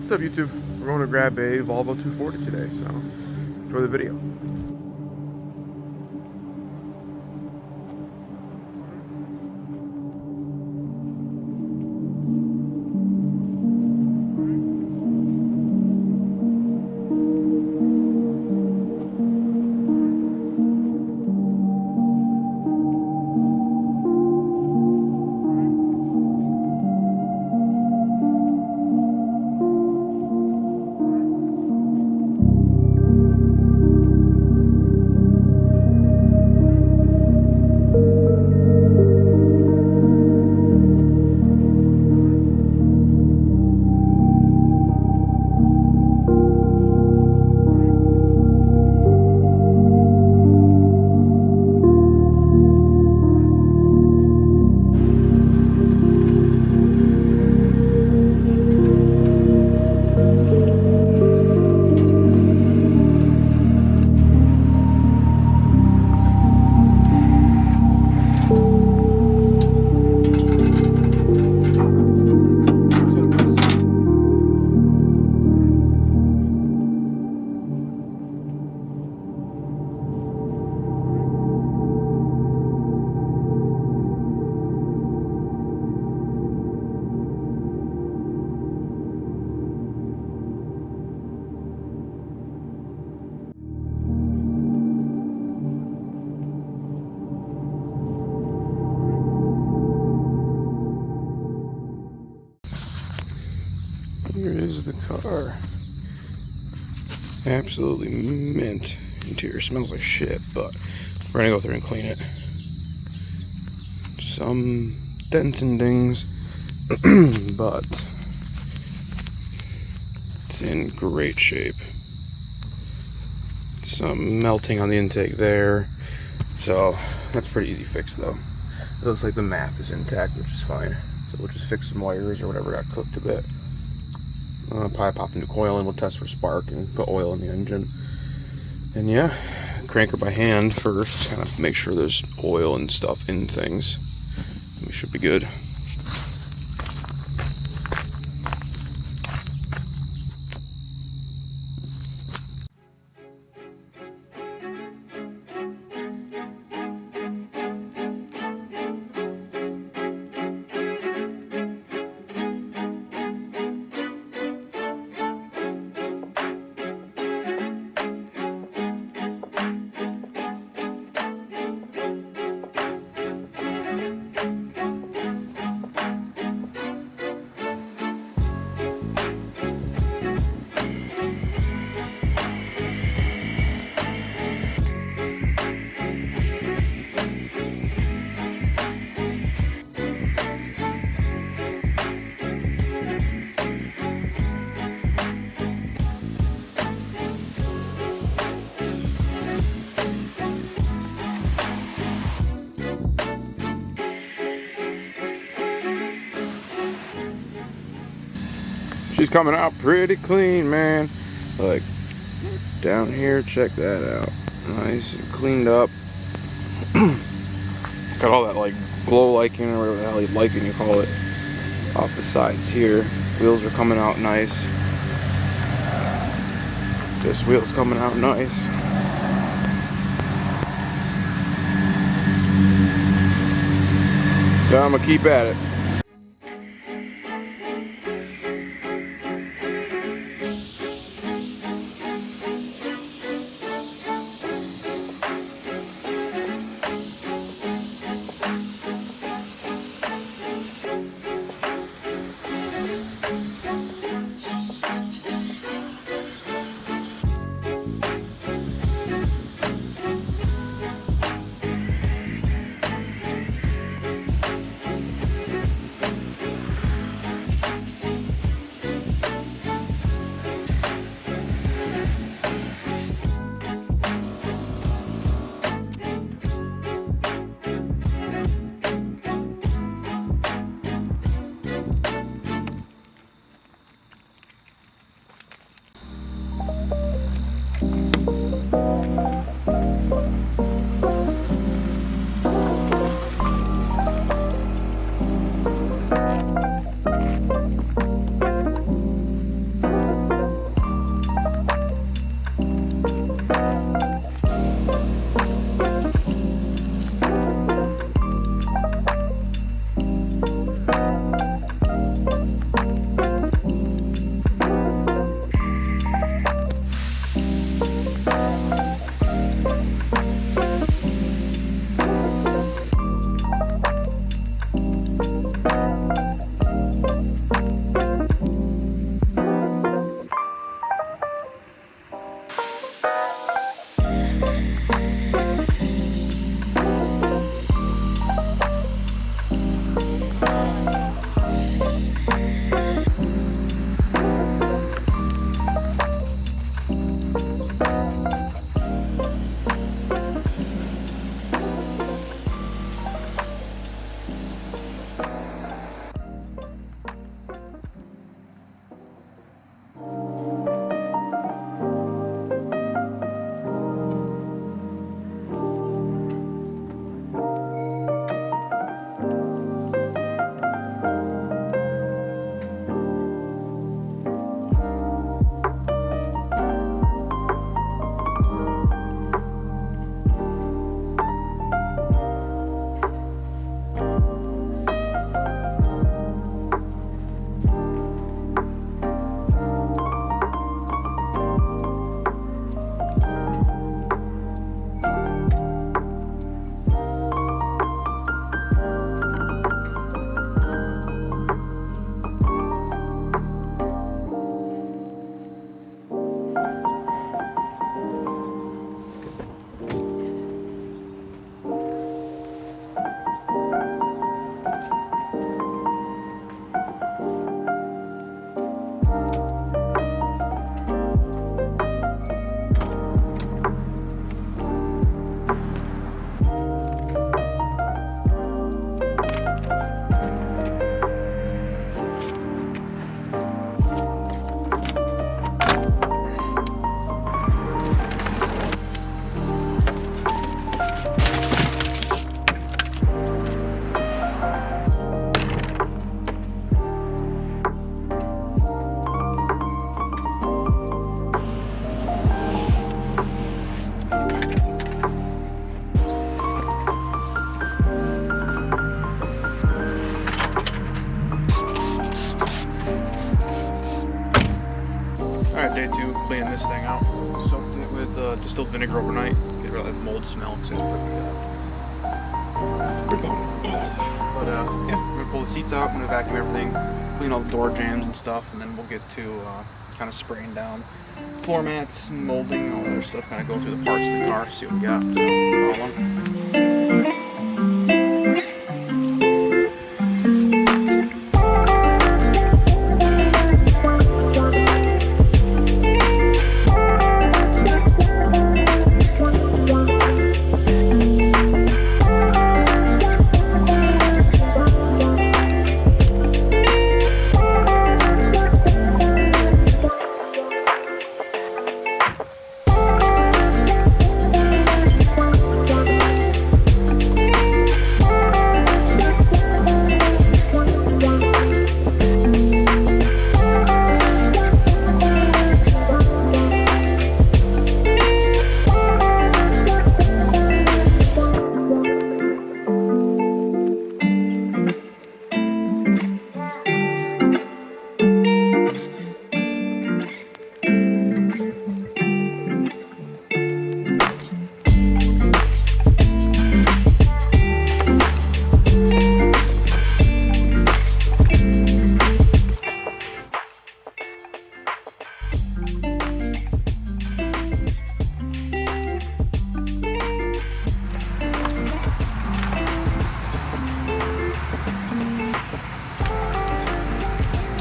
What's up, YouTube? We're going to grab a Volvo 240 today, so enjoy the video. Here is the car. Absolutely mint. Interior smells like shit, but we're gonna go through and clean it. Some dents and dings, but it's in great shape. Some melting on the intake there, so that's a pretty easy fix though. It looks like the map is intact, which is fine. So we'll just fix some wires or whatever got cooked a bit. Probably pop a new coil and we'll test for spark and put oil in the engine. And yeah, crank her by hand first, kind of make sure there's oil and stuff in things. We should be good. She's coming out pretty clean, man. Like, down here, check that out. Nice and cleaned up. Got all that, like, glow lichen, or whatever the hell lichen you call it, off the sides here. Wheels are coming out nice. This wheel's coming out nice. So I'm gonna keep at it. Alright, day 2, cleaning this thing out. Soaking it with distilled vinegar overnight. Get rid of that mold smell because it's pretty But yeah, I'm gonna pull the seats out, I'm gonna vacuum everything, clean all the door jambs and stuff, and then we'll get to kind of spraying down floor mats, molding, and all that other stuff, kind of go through the parts of the car, see what we got. So, follow along.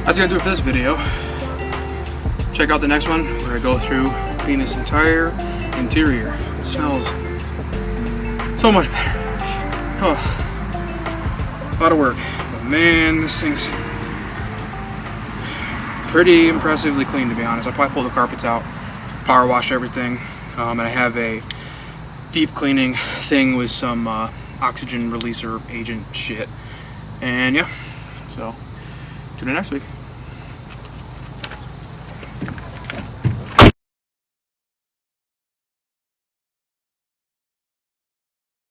That's gonna do it for this video. Check out the next one where I go through, clean this entire interior. It smells so much better. Oh, a lot of work, but man, this thing's pretty impressively clean, to be honest. I probably pulled the carpets out, power washed everything, and I have a deep cleaning thing with some oxygen releaser agent shit. And yeah, so tune in next week.